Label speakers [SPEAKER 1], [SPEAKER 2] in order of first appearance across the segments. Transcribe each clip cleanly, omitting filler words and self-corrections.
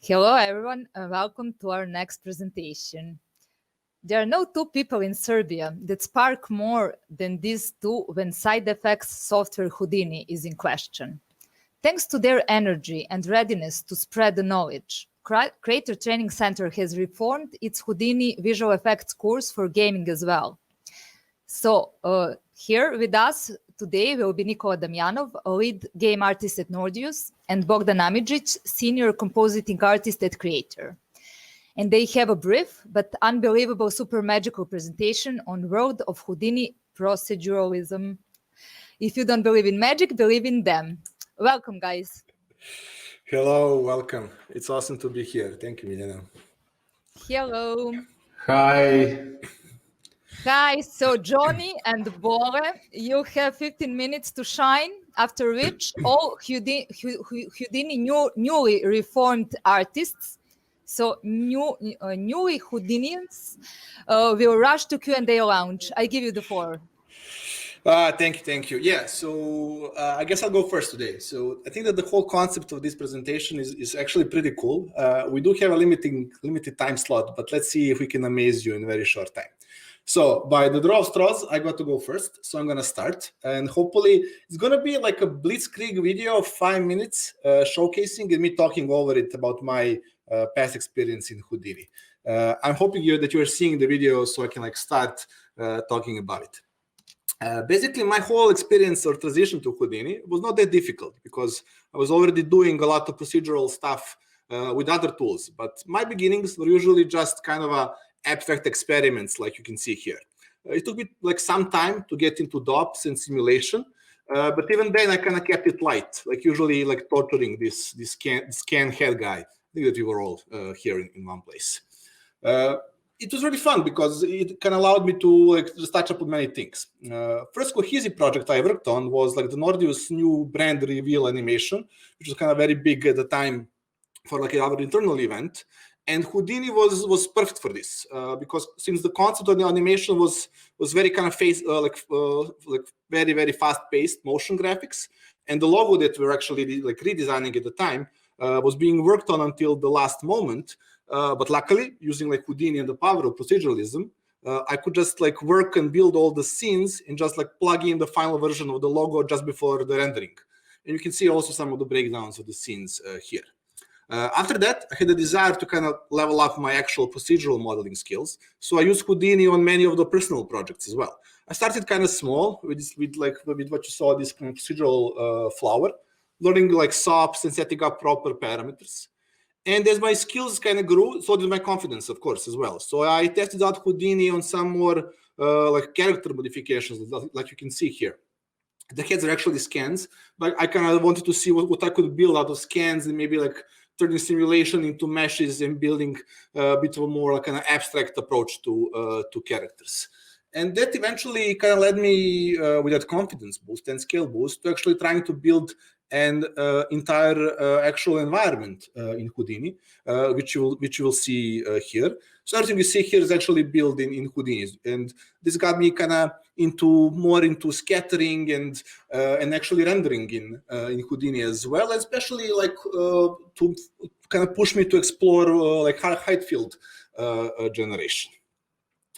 [SPEAKER 1] Hello everyone and welcome to our next presentation. There are no two people in Serbia that spark more than these two when side effects software Houdini is in question. Thanks to their energy and readiness to spread the knowledge, Creator Training Center has reformed its Houdini visual effects course for gaming as well. So here with us today will be Nikola Damjanov, a lead game artist at Nordius, and Bogdan Amidžić, senior compositing artist at Creator. And they have a brief but unbelievable super magical presentation on World of Houdini proceduralism. If you don't believe in magic, believe in them. Welcome, guys.
[SPEAKER 2] Hello, welcome. It's awesome to be here. Thank you, Milena.
[SPEAKER 1] Hello.
[SPEAKER 3] Hi.
[SPEAKER 1] Hi, so Johnny and Bore, you have 15 minutes to shine, after which all Houdini newly reformed artists, so newly Houdinians, will rush to Q&A lounge. I give you the floor.
[SPEAKER 2] Thank you. Yeah, so I guess I'll go first today. So I think that the whole concept of this presentation is actually pretty cool. We do have a limited time slot, but let's see if we can amaze you in a very short time. So by the draw of straws, I got to go first. So I'm going to start. And hopefully it's going to be like a blitzkrieg video of 5 minutes showcasing and me talking over it about my past experience in Houdini. I'm hoping that you are seeing the video so I can start talking about it. Basically, my whole experience or transition to Houdini was not that difficult because I was already doing a lot of procedural stuff with other tools. But my beginnings were usually just kind of abstract experiments like you can see here. It took me some time to get into DOPS and simulation, but even then I kind of kept it light, usually torturing this scan head guy. I think that we were all here in one place. It was really fun because it kind of allowed me to just touch up on many things. First cohesive project I worked on was the Nordius new brand reveal animation, which was kind of very big at the time for our internal event. And Houdini was perfect for this because since the concept of the animation was very kind of very, very fast-paced motion graphics, and the logo that we were actually redesigning at the time was being worked on until the last moment. But luckily, using Houdini and the power of proceduralism, I could just work and build all the scenes and just plug in the final version of the logo just before the rendering. And you can see also some of the breakdowns of the scenes here. After that, I had a desire to kind of level up my actual procedural modeling skills. So I used Houdini on many of the personal projects as well. I started kind of small with what you saw, this kind of procedural flower, learning SOPs and setting up proper parameters. And as my skills kind of grew, so did my confidence, of course, as well. So I tested out Houdini on some more character modifications, like you can see here. The heads are actually scans, but I kind of wanted to see what I could build out of scans and maybe turning simulation into meshes and building a bit of a more kind of abstract approach to characters. And that eventually kind of led me with that confidence boost and skill boost to actually trying to build an entire actual environment in Houdini, which you will see here. So everything you see here is actually built in Houdini, and this got me kind of more into scattering and actually rendering in Houdini as well, especially to kind of push me to explore height field generation.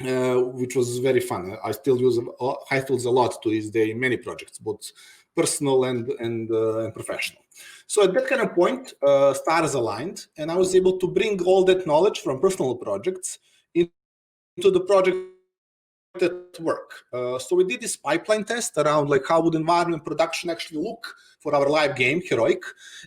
[SPEAKER 2] Which was very fun. I still use height fields a lot to this day in many projects, both personal and professional. So at that kind of point, stars aligned, and I was able to bring all that knowledge from personal projects into the project at work. So we did this pipeline test around how would environment production actually look for our live game, Heroic,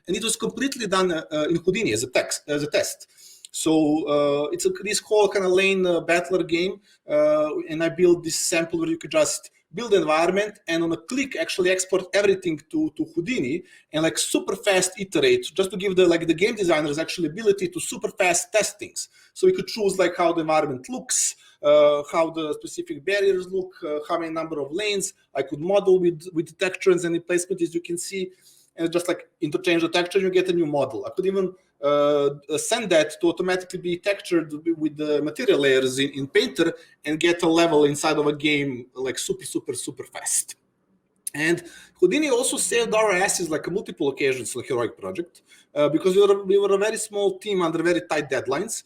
[SPEAKER 2] and it was completely done in Houdini as a test. So it's this whole kind of lane battler game, and I built this sample where you could just build an environment and on a click actually export everything to Houdini and super fast iterate, just to give the game designers actually ability to super fast test things. So we could choose how the environment looks, how the specific barriers look, how many number of lanes. I could model with the textures and the placement, as you can see, and just interchange the texture, you get a new model. I could even send that to automatically be textured with the material layers in Painter and get a level inside of a game super fast. And Houdini also saved our asses like multiple occasions on Heroic project because we were a very small team under very tight deadlines.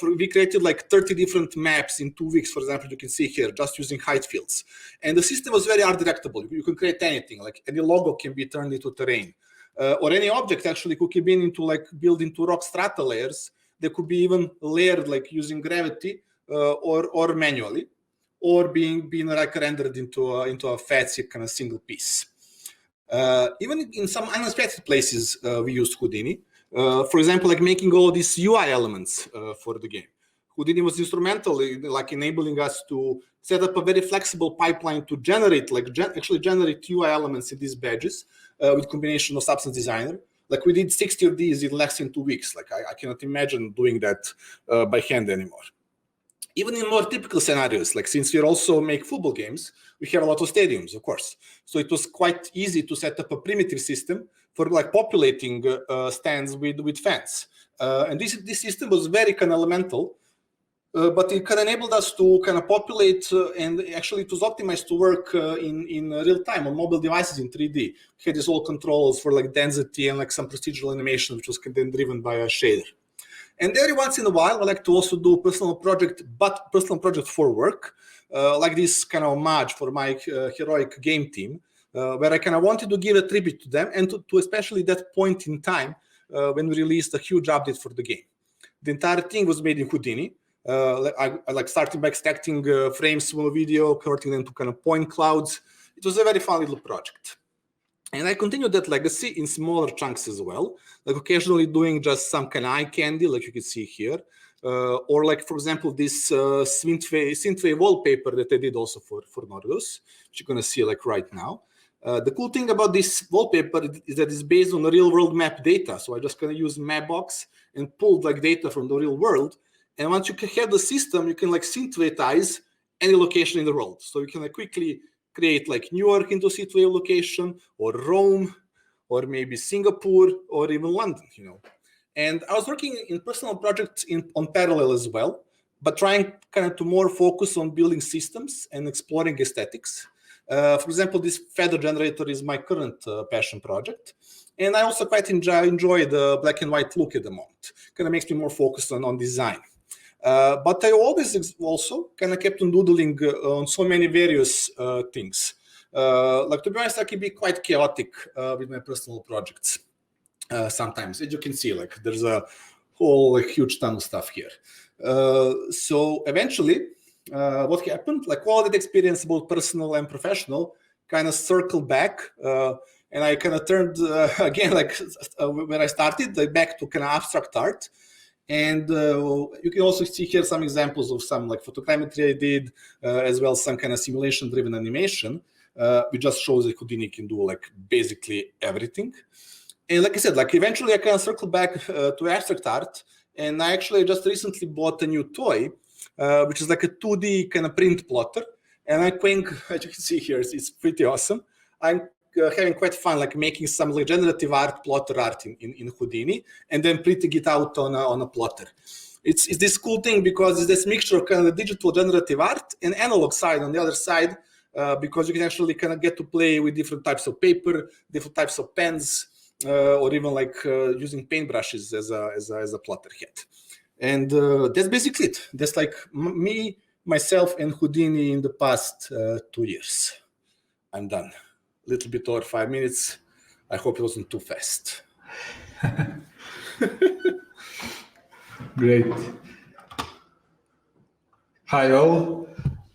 [SPEAKER 2] We created like 30 different maps in 2 weeks, for example, you can see here, just using height fields. And the system was very art directable. You can create anything, like any logo can be turned into terrain. Or any object actually could be into like built into rock strata layers. They could be even layered like using gravity or manually, or being like rendered into a fancy kind of single piece. Even in some unexpected places, we used Houdini. For example, like making all these UI elements for the game. Houdini was instrumental in like enabling us to set up a very flexible pipeline to generate, like actually generate UI elements in these badges with combination of Substance Designer. Like we did 60 of these in less than 2 weeks. Like I cannot imagine doing that by hand anymore. Even in more typical scenarios, like since we also make football games, we have a lot of stadiums, of course. So it was quite easy to set up a primitive system for like populating stands with fans. And this system was very kind of elemental, but it kind of enabled us to kind of populate and actually it was optimized to work in real time on mobile devices in 3D. We had these all controls for like density and like some procedural animation, which was then driven by a shader. And every once in a while, I like to also do personal project for work, like this kind of homage for my Heroic game team, where I kind of wanted to give a tribute to them and to especially that point in time when we released a huge update for the game. The entire thing was made in Houdini. I like started by extracting frames from a video, converting them to kind of point clouds. It was a very fun little project. And I continued that legacy in smaller chunks as well, like occasionally doing just some kind of eye candy, like you can see here, or like, for example, this synthwave wallpaper that I did also for Nordos, which you're going to see like right now. The cool thing about this wallpaper is that it's based on the real world map data. So I just kind of use Mapbox and pulled like data from the real world. And once you can have the system, you can like synthwaveize any location in the world. So you can like quickly create like New York into synthwave location, or Rome, or maybe Singapore, or even London, you know. And I was working in personal projects on parallel as well, but trying kind of to more focus on building systems and exploring aesthetics. For example, this feather generator is my current passion project. And I also quite enjoy the black and white look at the moment. Kind of makes me more focused on design. But I always also kind of kept on doodling on so many various things. Like, to be honest, I can be quite chaotic with my personal projects sometimes. As you can see, like there's a whole like, huge ton of stuff here. So eventually, what happened? Like all that experience, both personal and professional, kind of circled back. And I kind of turned again, like when I started, like back to kind of abstract art. And you can also see here some examples of some like photogrammetry I did, as well as some kind of simulation-driven animation, which just shows that Houdini can do like basically everything. And like I said, like eventually I kind of circled back to abstract art, and I actually just recently bought a new toy, which is like a 2D kind of print plotter. And I think, as you can see here, it's pretty awesome. I'm having quite fun, like making some like generative art, plotter art in Houdini, and then printing it out on a plotter. It's this cool thing because it's this mixture of kind of digital generative art and analog side on the other side, because you can actually kind of get to play with different types of paper, different types of pens, or even like using paintbrushes as a plotter head. And that's basically it. That's like me, myself, and Houdini in the past 2 years. I'm done. A little bit over 5 minutes. I hope it wasn't too fast.
[SPEAKER 3] Great. Hi all.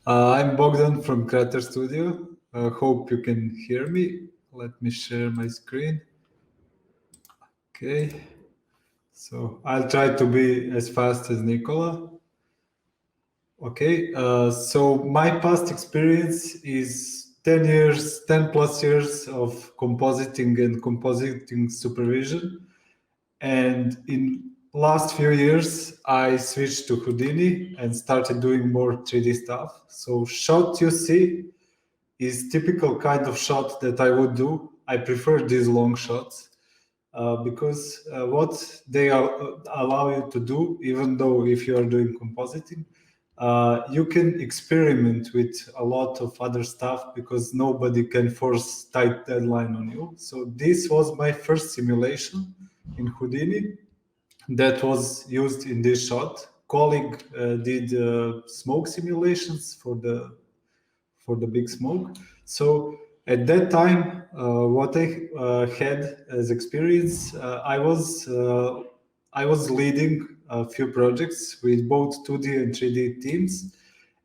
[SPEAKER 3] I'm Bogdan from Creator Studio. Hope you can hear me. Let me share my screen. Okay. So I'll try to be as fast as Nikola. Okay. So my past experience is 10 plus years of compositing and compositing supervision. And in last few years, I switched to Houdini and started doing more 3D stuff. So shot you see is typical kind of shot that I would do. I prefer these long shots because what they allow you to do, even though if you are doing compositing, you can experiment with a lot of other stuff because nobody can force tight deadline on you. So this was my first simulation in Houdini that was used in this shot. Colleague did smoke simulations for the big smoke. So at that time, what I had as experience, I was leading a few projects with both 2D and 3D teams.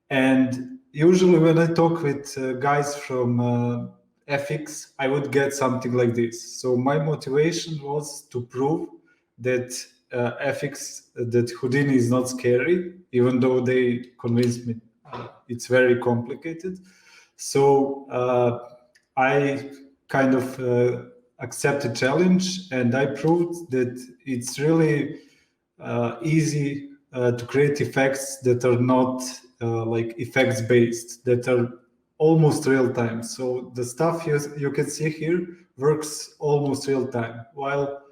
[SPEAKER 3] And usually when I talk with guys from FX, I would get something like this. So my motivation was to prove that that Houdini is not scary, even though they convinced me it's very complicated. So I kind of accepted challenge, and I proved that it's really easy to create effects that are not like effects based, that are almost real time. So the stuff you can see here works almost real time. While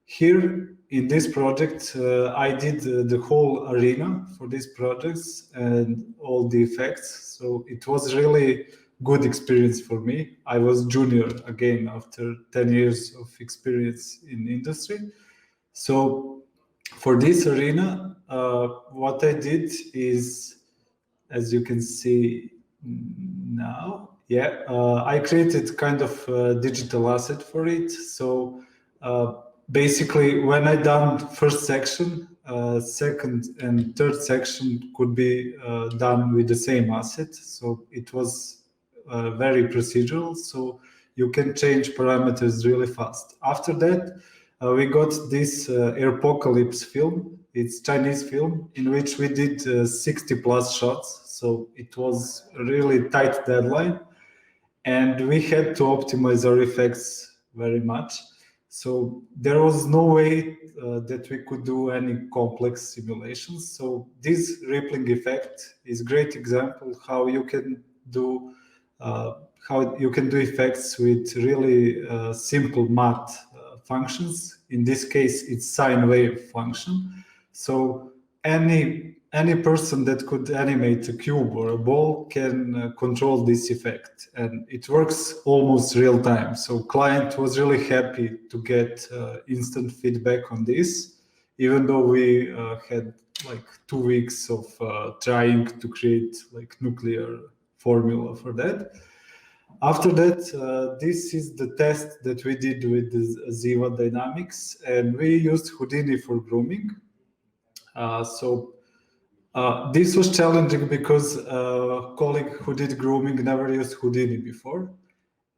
[SPEAKER 3] here in this project, I did the whole arena for these projects and all the effects. So it was really good experience for me. I was junior again after 10 years of experience in industry. So for this arena, what I did is, as you can see now, I created kind of a digital asset for it. So basically, when I done first section, second and third section could be done with the same asset. So it was very procedural. So you can change parameters really fast. After that, we got this Apocalypse film. It's Chinese film in which we did 60 plus shots. So it was a really tight deadline. And we had to optimize our effects very much. So there was no way that we could do any complex simulations. So this rippling effect is a great example how you can do effects with really simple math functions. In this case, it's sine wave function. So any person that could animate a cube or a ball can control this effect, and it works almost real time. So client was really happy to get instant feedback on this, even though we had like 2 weeks of trying to create like nuclear formula for that. After that, this is the test that we did with the Ziva Dynamics, and we used Houdini for grooming. This was challenging because a colleague who did grooming never used Houdini before.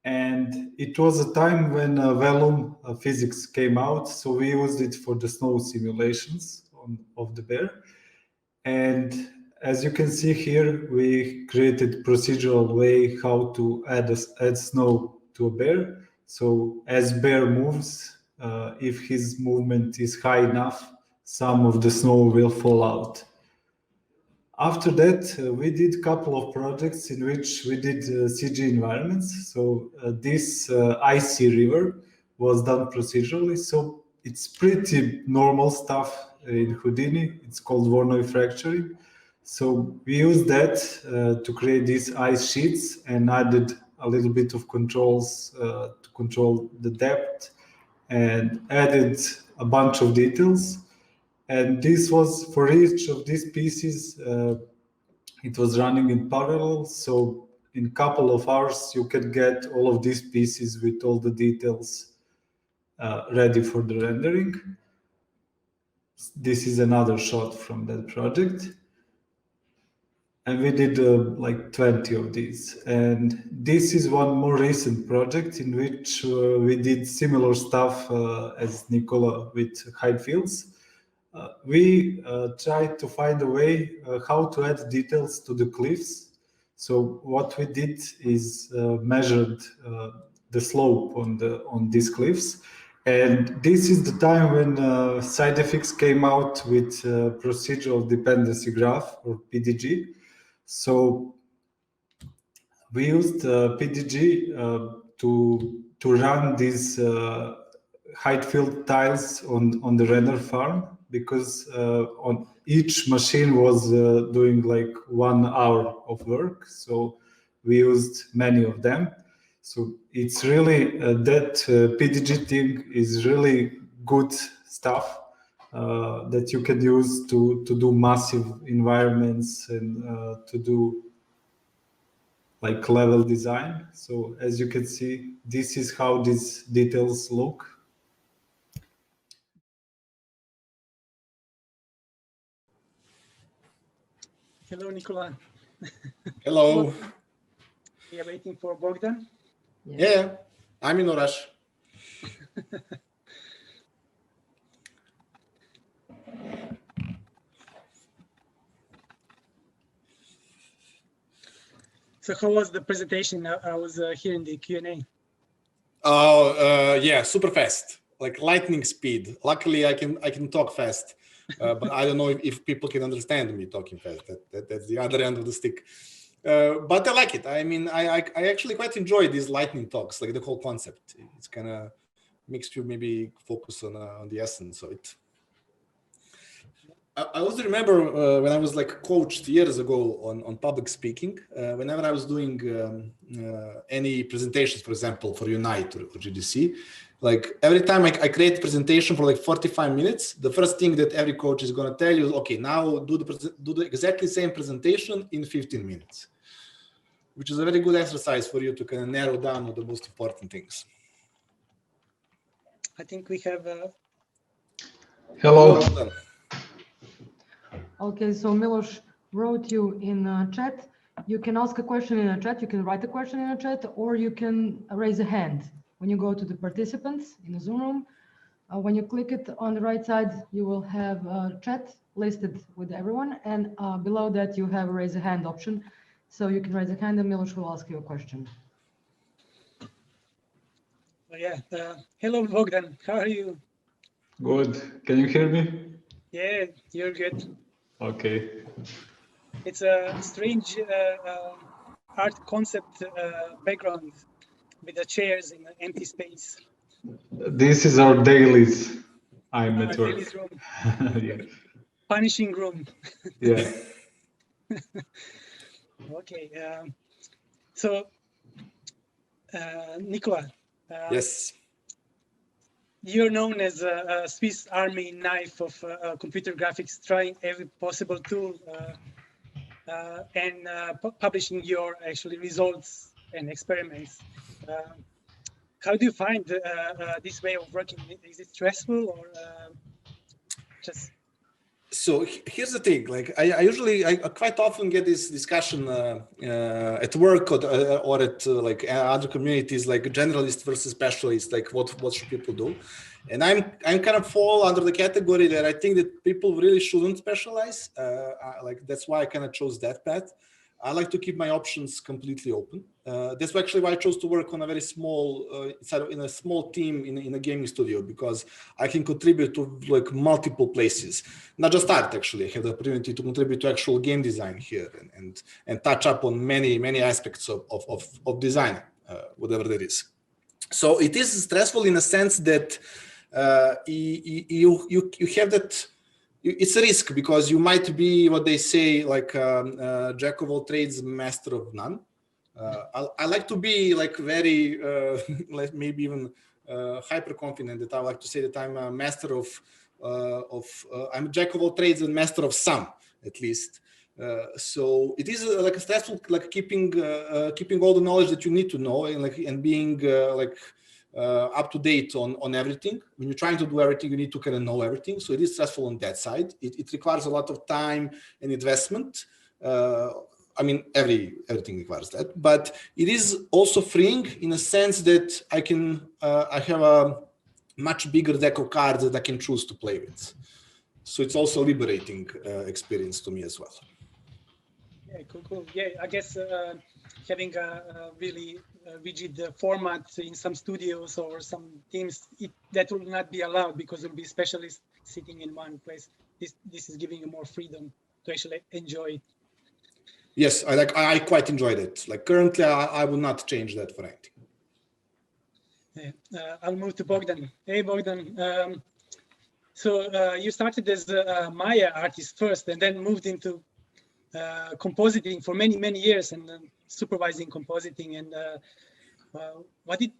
[SPEAKER 3] And it was a time when Vellum physics came out, so we used it for the snow simulations of the bear. And as you can see here, we created procedural way how to add snow to a bear. So as bear moves, if his movement is high enough, some of the snow will fall out. After that, we did a couple of projects in which we did CG environments. So this icy river was done procedurally. So it's pretty normal stuff in Houdini. It's called Voronoi fracturing. So we used that to create these ice sheets and added a little bit of controls to control the depth and added a bunch of details. And this was for each of these pieces, it was running in parallel. So in a couple of hours, you can get all of these pieces with all the details ready for the rendering. This is another shot from that project. And we did like 20 of these. And this is one more recent project in which we did similar stuff as Nikola with height fields. We tried to find a way how to add details to the cliffs. So what we did is measured the slope on these cliffs. And this is the time when SideFX came out with procedural dependency graph, or PDG. So we used PDG to run these height field tiles on the render farm. because on each machine was doing like 1 hour of work. So we used many of them. So it's really that PDG thing is really good stuff that you can use to do massive environments and to do like level design. So as you can see, this is how these details look.
[SPEAKER 4] Hello, Nikola.
[SPEAKER 2] Hello.
[SPEAKER 4] We are waiting for Bogdan.
[SPEAKER 2] Yeah, I'm in no rush.
[SPEAKER 4] So how was the presentation? I was hearing the Q&A.
[SPEAKER 2] Oh, yeah, super fast, like lightning speed. Luckily, I can talk fast, but I don't know if people can understand me talking fast. That's the other end of the stick. But I like it. I mean, I actually quite enjoy these lightning talks, like the whole concept. It's kind of makes you maybe focus on the essence of it. I also remember when I was like coached years ago on public speaking, whenever I was doing any presentations, for example, for Unite or GDC, like every time I create a presentation for like 45 minutes, the first thing that every coach is going to tell you is, okay, now do the exactly same presentation in 15 minutes, which is a very good exercise for you to kind of narrow down on the most important things.
[SPEAKER 4] I think we have...
[SPEAKER 3] Hello.
[SPEAKER 5] Okay, so Milos wrote you in chat. You can ask a question in a chat, you can write a question in a chat, or you can raise a hand. When you go to the participants in the Zoom room, when you click it on the right side, you will have a chat listed with everyone, and below that you have a raise a hand option. So you can raise a hand and Milos will ask you a question.
[SPEAKER 4] Yeah, hello Bogdan, how are you?
[SPEAKER 3] Good. Can you hear me?
[SPEAKER 4] Yeah, you're good.
[SPEAKER 3] Okay.
[SPEAKER 4] It's a strange art concept background with the chairs in an empty space.
[SPEAKER 3] This is our dailies. I'm at work.
[SPEAKER 4] Dailies room.
[SPEAKER 3] Yeah.
[SPEAKER 4] Punishing room.
[SPEAKER 3] Yeah.
[SPEAKER 4] Okay. So, Nikola.
[SPEAKER 2] Yes.
[SPEAKER 4] You're known as a Swiss Army knife of computer graphics, trying every possible tool and publishing your actually results and experiments. How do you find this way of working? Is it stressful or just?
[SPEAKER 2] So here's the thing, like I quite often get this discussion at work or at like other communities, like generalist versus specialist, like what should people do? And I'm kind of fall under the category that I think that people really shouldn't specialize. Like that's why I kind of chose that path. I like to keep my options completely open. That's actually why I chose to work on a very small, in a small team in a gaming studio, because I can contribute to like multiple places, not just art. Actually, I have the opportunity to contribute to actual game design here and touch up on many aspects of design, whatever that is. So it is stressful in a sense that you have that. It's a risk because you might be what they say like jack of all trades, master of none. I like to be like very like maybe even hyper confident that I like to say that I'm a master I'm a jack of all trades and master of some, at least. So it is like a stressful, like keeping all the knowledge that you need to know and being up to date on everything. When you're trying to do everything, you need to kind of know everything. So it is stressful on that side. It requires a lot of time and investment. I mean, everything requires that, but it is also freeing in a sense that I have a much bigger deck of cards that I can choose to play with. So it's also a liberating experience to me as well.
[SPEAKER 4] Yeah, cool. Yeah, I guess having a really rigid format in some studios or some teams, that will not be allowed because there will be specialists sitting in one place. This is giving you more freedom to actually enjoy it.
[SPEAKER 2] Yes, I quite enjoyed it. Like currently, I would not change that for anything.
[SPEAKER 4] Yeah. I'll move to Bogdan. Hey, Bogdan. So you started as a Maya artist first, and then moved into compositing for many years, and supervising compositing. And what did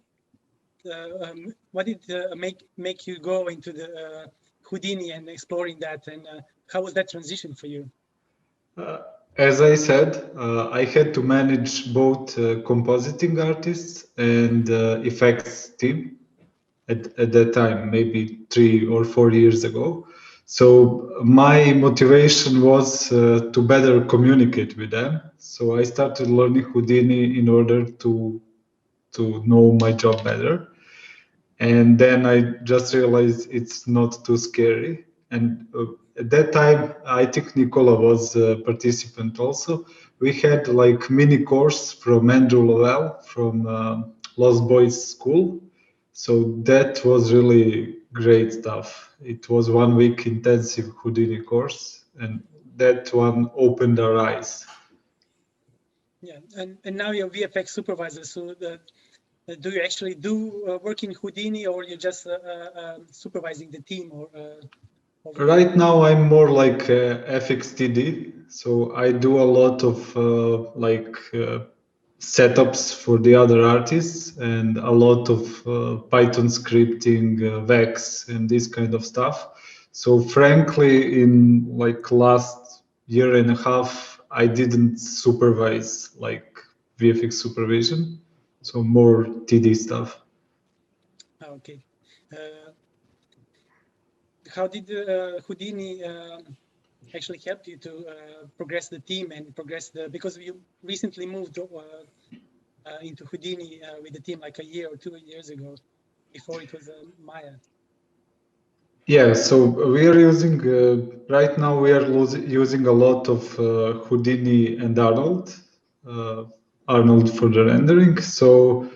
[SPEAKER 4] make you go into the Houdini and exploring that, and how was that transition for you?
[SPEAKER 3] As I said, I had to manage both compositing artists and effects team at that time, maybe 3 or 4 years ago. So my motivation was to better communicate with them. So I started learning Houdini in order to know my job better. And then I just realized it's not too scary. And at that time, I think Nikola was a participant also. We had like mini course from Andrew Lowell from Lost Boys School. So that was really great stuff. It was 1 week intensive Houdini course, and that one opened our eyes.
[SPEAKER 4] Yeah, and now you're VFX supervisor. So do you actually do work in Houdini, or you're just supervising the team? Or
[SPEAKER 3] right now I'm more like FXTD, so I do a lot of setups for the other artists and a lot of Python scripting, VEX, and this kind of stuff. So frankly, in like last year and a half, I didn't supervise like VFX supervision, so more TD stuff.
[SPEAKER 4] Okay. How did Houdini actually help you to progress the team and progress because you recently moved into Houdini with the team like a year or 2 years ago. Before it was Maya.
[SPEAKER 3] Yeah, so we are using right now we are using a lot of Houdini and Arnold for the rendering. So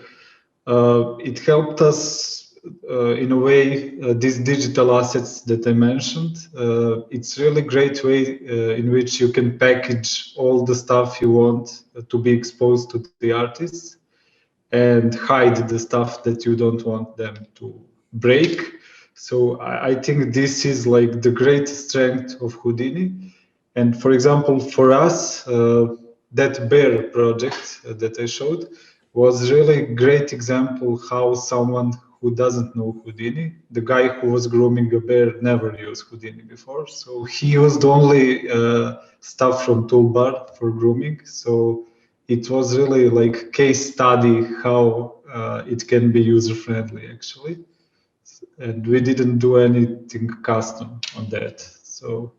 [SPEAKER 3] it helped us in a way these digital assets that I mentioned. It's really great way in which you can package all the stuff you want to be exposed to the artists and hide the stuff that you don't want them to break. So I think this is like the great strength of Houdini. And for example, for us, that bear project that I showed was really a great example how someone who doesn't know Houdini, the guy who was grooming a bear never used Houdini before. So he used only stuff from toolbar for grooming. So it was really like case study how it can be user friendly actually. And we didn't do anything custom on that. So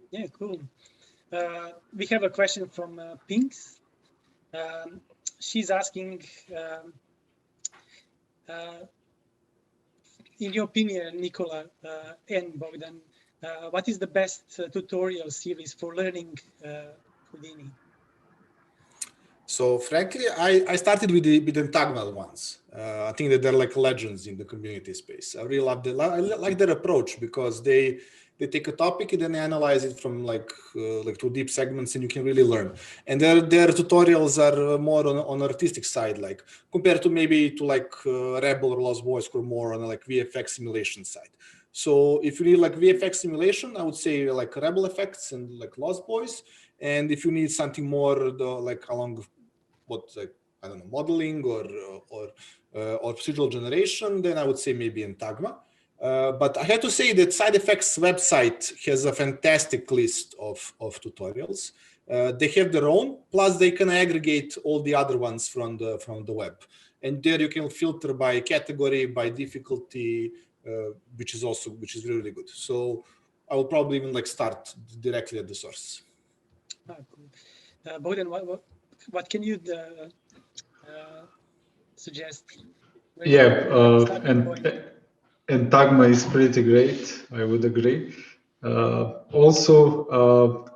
[SPEAKER 4] yeah, cool. We have a question from Pinks. She's asking, in your opinion, Nikola and Bogdan, what is the best tutorial series for learning Houdini?
[SPEAKER 2] So frankly, I started with the Entagmal ones. I think that they're like legends in the community space. I really love I like their approach because they take a topic and then they analyze it from like two deep segments, and you can really learn. And their tutorials are more on artistic side, like compared to maybe to like Rebel or Lost Boys, who are more on like VFX simulation side. So if you need like VFX simulation, I would say like Rebel effects and like Lost Boys. And if you need something more like along what like I don't know, modeling or procedural generation, then I would say maybe Entagma. But I have to say that Side Effects website has a fantastic list of tutorials. They have their own, plus they can aggregate all the other ones from the web. And there you can filter by category, by difficulty, which is really good. So I will probably even like start directly at the source.
[SPEAKER 4] Cool. Bogdan, what can you suggest?
[SPEAKER 3] And Tagma is pretty great. I would agree. Also,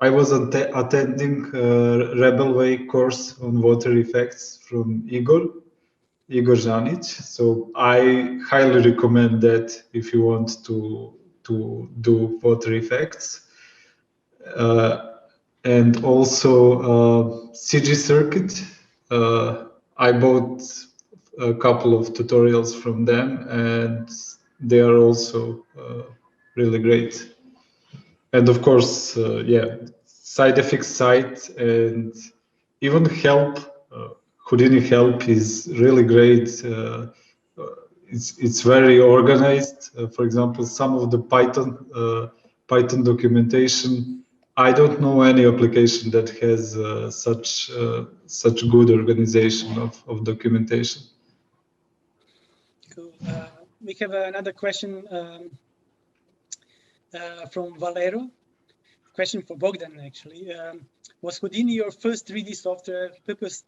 [SPEAKER 3] I was attending Rebel Way course on water effects from Igor Janic. So I highly recommend that if you want to do water effects. And also CG Circuit. I bought a couple of tutorials from them, and they are also really great. And of course, yeah, side effects site and even help. Houdini help is really great. It's very organized. For example, some of the Python documentation. I don't know any application that has such good organization of documentation.
[SPEAKER 4] Cool. We have another question from Valero. Question for Bogdan, actually. Was Houdini your first 3D software?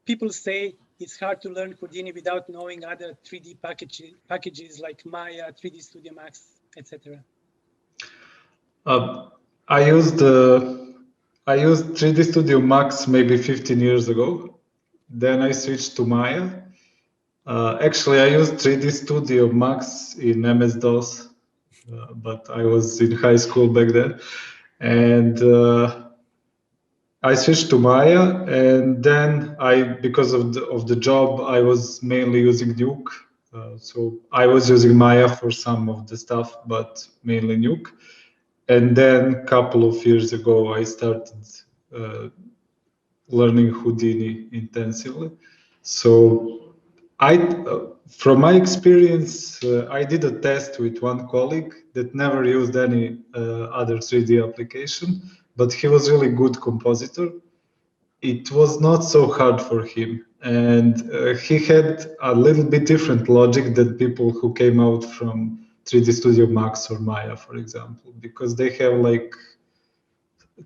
[SPEAKER 4] People say it's hard to learn Houdini without knowing other 3D packages like Maya, 3D Studio Max, etc.
[SPEAKER 3] I used 3D Studio Max maybe 15 years ago. Then I switched to Maya. Actually, I used 3D Studio Max in MS-DOS, but I was in high school back then. And I switched to Maya, and then because of the job, I was mainly using Nuke. So I was using Maya for some of the stuff, but mainly Nuke. And then a couple of years ago, I started learning Houdini intensively. So from my experience, I did a test with one colleague that never used any other 3D application, but he was really good compositor. It was not so hard for him, and he had a little bit different logic than people who came out from 3D Studio Max or Maya, for example, because they have like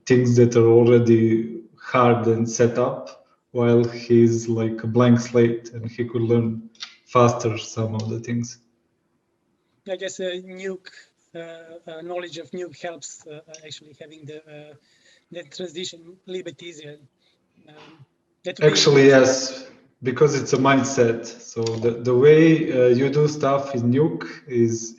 [SPEAKER 3] things that are already hard and set up, while he's like a blank slate and he could learn faster some of the things.
[SPEAKER 4] I guess Nuke, knowledge of Nuke helps actually having the transition a little bit easier.
[SPEAKER 3] Actually, yes, because it's a mindset. So the way you do stuff in Nuke is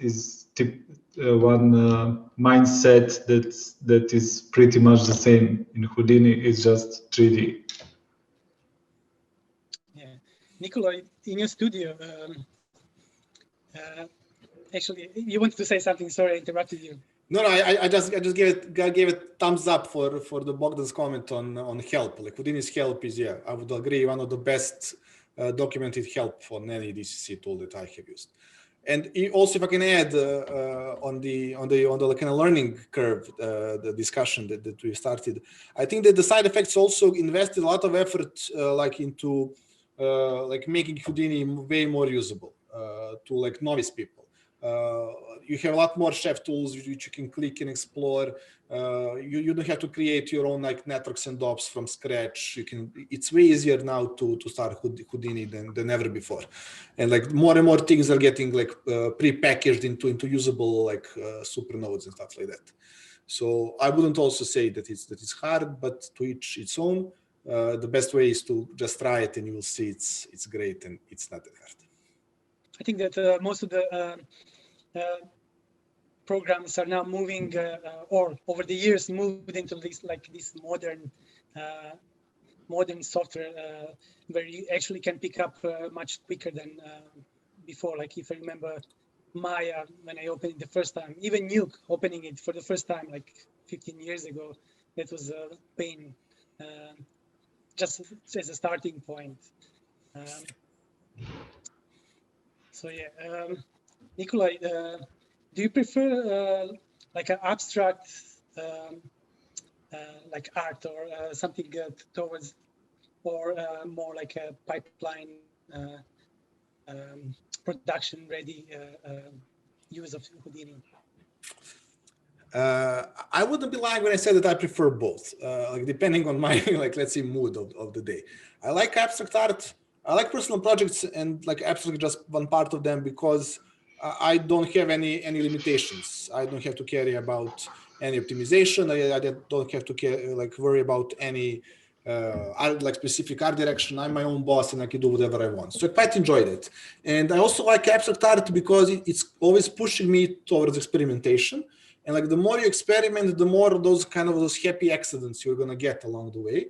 [SPEAKER 3] one mindset that is pretty much the same in Houdini. It's just 3D.
[SPEAKER 4] Yeah, Nikola, in your studio, actually, you wanted to say something. Sorry, I interrupted you.
[SPEAKER 2] No, I just gave it thumbs up for the Bogdan's comment on help. Like Houdini's help is, yeah, I would agree, one of the best documented help on any DCC tool that I have used. And also, if I can add on the kind of learning curve, the discussion that we started, I think that the side effects also invested a lot of effort like into like making Houdini way more usable to like novice people. You have a lot more chef tools which you can click and explore. You don't have to create your own like networks and ops from scratch. It's way easier now to start Houdini than ever before, and like more and more things are getting like pre-packaged into usable like super nodes and stuff like that. So I wouldn't also say that it's hard, but to each its own. The best way is to just try it, and you will see it's great and it's not that hard. I
[SPEAKER 4] think that most of the programs are now moving, or over the years moved into this modern software where you actually can pick up much quicker than before. Like if I remember Maya, when I opened it the first time, even Nuke opening it for the first time like 15 years ago, that was a pain, just as a starting point. So yeah, Nikolai, do you prefer like an abstract like art or something towards, or more like a pipeline production ready use of Houdini? I wouldn't be lying when I said that I prefer both, like depending on my like let's say mood of the day. I like abstract art. I like personal projects, and like abstract just one part of them because I don't have any limitations. I don't have to carry about any optimization. I don't have to like worry about any like specific art direction. I'm my own boss and I can do whatever I want. So I quite enjoyed it. And I also like abstract art because it's always pushing me towards experimentation. And like the more you experiment, the more those happy accidents you're gonna get along the way.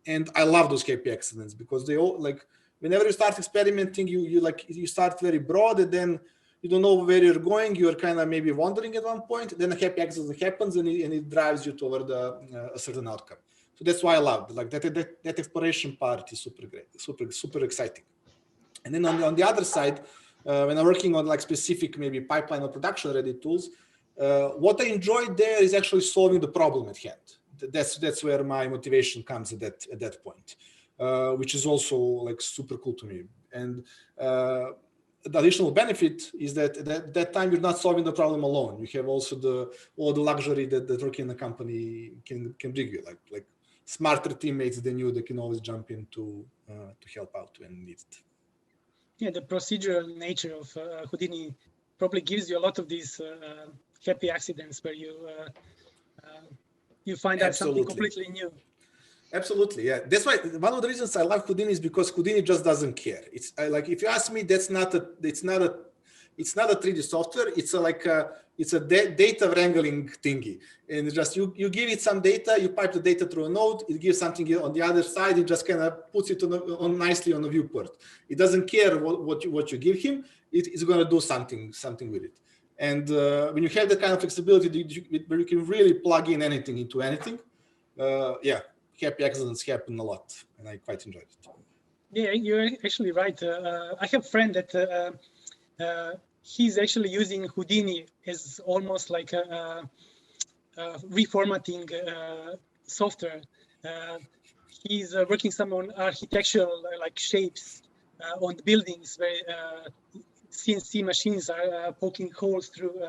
[SPEAKER 4] And I love those happy accidents because they all like whenever you start experimenting, you start very broad, and then
[SPEAKER 2] you don't know where you're going, you're kind of maybe wandering at one point, then a happy accident happens and it drives you toward a certain outcome. So that's why I love it. Like that exploration part is super great, super exciting. And then on the other side, when I'm working on like specific maybe pipeline or production ready tools, what I enjoy there is actually solving the problem at hand. That's where my motivation comes at that point, which is also like super cool to me. And the additional benefit is that at that time you're not solving the problem alone. You have also all the luxury that working in a company can bring you, like smarter teammates than you that can always jump in to help out when needed.
[SPEAKER 4] Yeah, the procedural nature of Houdini probably gives you a lot of these happy accidents where you find out something completely new.
[SPEAKER 2] Absolutely, yeah. That's why one of the reasons I love Houdini is because Houdini just doesn't care. It's like, if you ask me, it's not a 3D software. It's a data wrangling thingy, and it's just you give it some data, you pipe the data through a node, it gives something on the other side, it just kind of puts it on nicely on a viewport. It doesn't care what you give him. It's going to do something with it. And when you have that kind of flexibility, where you can really plug in anything into anything, yeah. Happy accidents happen a lot, and I quite enjoyed it.
[SPEAKER 4] Yeah, you're actually right. I have a friend that he's actually using Houdini as almost like a reformatting software. He's working some on architectural like shapes on the buildings where CNC machines are poking holes through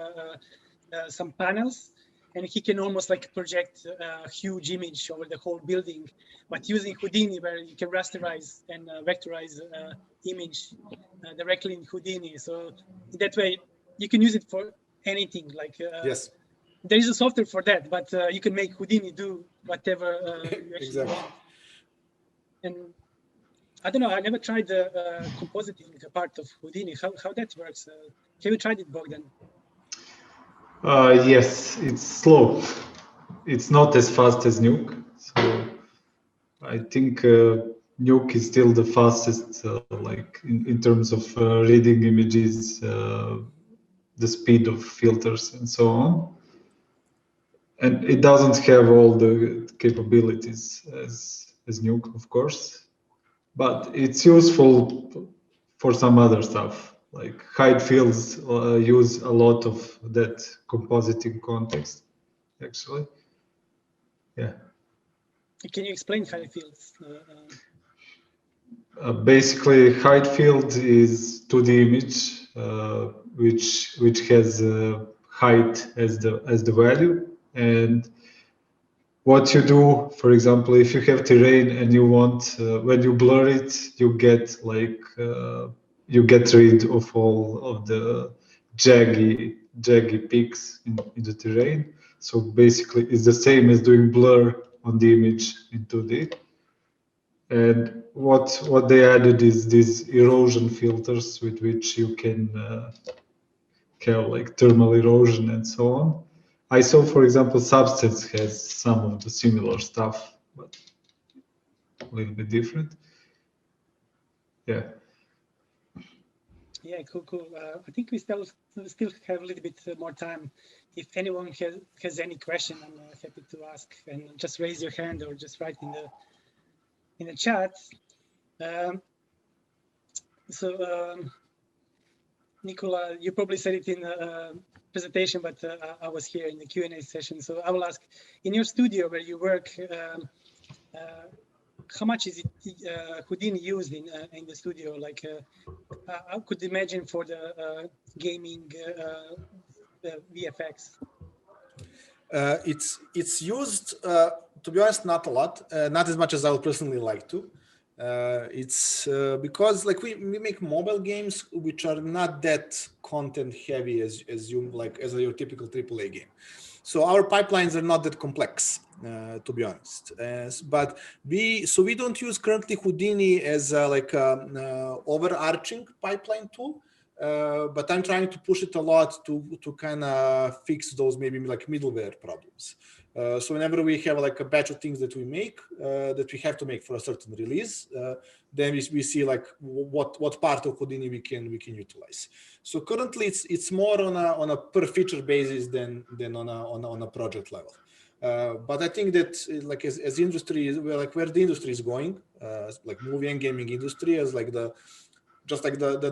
[SPEAKER 4] some panels. And he can almost like project a huge image over the whole building, but using Houdini, where you can rasterize and vectorize image directly in Houdini. So that way you can use it for anything. Like
[SPEAKER 2] yes,
[SPEAKER 4] there is a software for that, but you can make Houdini do whatever you actually
[SPEAKER 2] exactly
[SPEAKER 4] want. And I don't know, I never tried the compositing part of Houdini. How that works? Have you tried it, Bogdan?
[SPEAKER 3] Yes, it's slow. It's not as fast as Nuke. So I think Nuke is still the fastest, like in terms of reading images, the speed of filters and so on. And it doesn't have all the capabilities as Nuke, of course, but it's useful for some other stuff. Like hide fields use a lot of that compositing context, actually. Yeah.
[SPEAKER 4] Can you explain hide fields?
[SPEAKER 3] Basically, hide field is 2D image, which has height as the value, and what you do, for example, if you have terrain and you want, when you blur it, you get rid of all of the jaggy peaks in the terrain. So basically, it's the same as doing blur on the image in 2D. And what they added is these erosion filters with which you can have like thermal erosion and so on. I saw, for example, Substance has some of the similar stuff, but a little bit different. Yeah.
[SPEAKER 4] Yeah, cool. I think we still have a little bit more time. If anyone has any question, I'm happy to ask, and just raise your hand or just write in the chat. Nikola, you probably said it in the presentation, but I was here in the Q&A session. So I will ask, in your studio where you work, how much is it Houdini used in the studio? Like, I could imagine for the gaming the VFX.
[SPEAKER 2] It's used, to be honest, not a lot, not as much as I would personally like to. It's because like we make mobile games which are not that content heavy as your typical AAA game. So our pipelines are not that complex, to be honest. But we don't use currently Houdini as overarching pipeline tool. But I'm trying to push it a lot to kind of fix those maybe like middleware problems. So whenever we have like a batch of things that we make, that we have to make for a certain release, then we see like what part of Houdini we can utilize. So currently it's more on a per feature basis than on a project level. But I think that like as industry, where the industry is going, like movie and gaming industry, as like the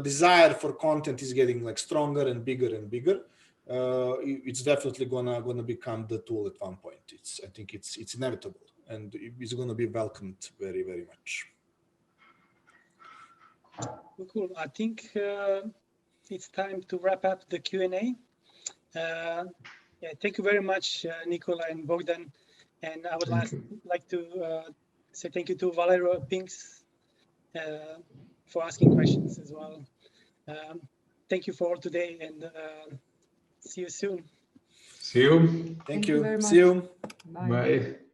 [SPEAKER 2] desire for content is getting like stronger and bigger and bigger. It's definitely gonna become the tool at one point. I think it's inevitable, and it's gonna be welcomed very, very much.
[SPEAKER 4] Cool. I think it's time to wrap up the Q&A. Yeah, thank you very much, Nikola and Bogdan. And I would like to say thank you to Valerio Pinks for asking questions as well. Thank you for today, and see you soon.
[SPEAKER 3] See you.
[SPEAKER 2] Thank
[SPEAKER 5] you
[SPEAKER 2] you.
[SPEAKER 5] very much.
[SPEAKER 2] See you.
[SPEAKER 5] Bye.
[SPEAKER 3] Bye.